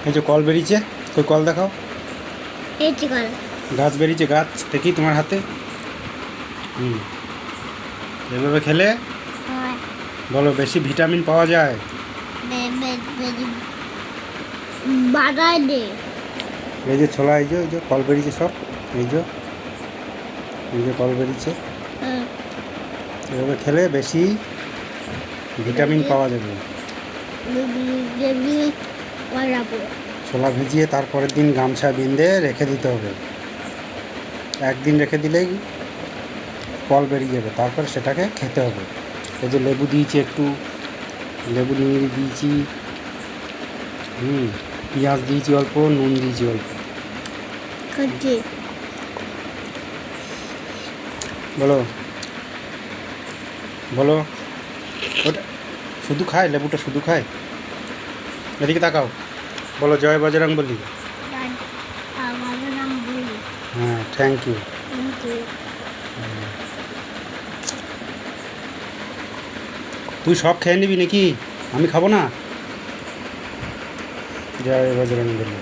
এই যে কল বেরিয়েছে, ওই কল দেখাও। এই যে কল গাছ বেরিয়েছে, গাছ দেখি তোমার হাতে। এভাবে খেলে বলো বেশি ভিটামিন পাওয়া যায়। বাড়ায় দে। এই যে ছোলা, এই যে কল বেরিয়েছে সব, এই যে কল বেরিয়েছে। এভাবে খেলে বেশি ভিটামিন পাওয়া যাবে। ছোলা ভিজিয়ে তারপরের দিন গামছা বেঁধে রেখে দিতে হবে। একদিন রেখে দিলেই কল বেরিয়ে যাবে, তারপর সেটাকে খেতে হবে। এই যে লেবু দিয়েছি, একটু লেবু নিয়ে দিয়েছি, পেঁয়াজ দিয়েছি অল্প, নুন দিয়েছি অল্প। বলো বলো, ওটা শুধু খায়, লেবুটা শুধু খায়। এদিকে তাকাও, বলো জয় বজরংবলী। হ্যাঁ, থ্যাংক ইউ। তুই সব খেয়ে নিবি নাকি? আমি খাবো না। জয় বজরংবলী।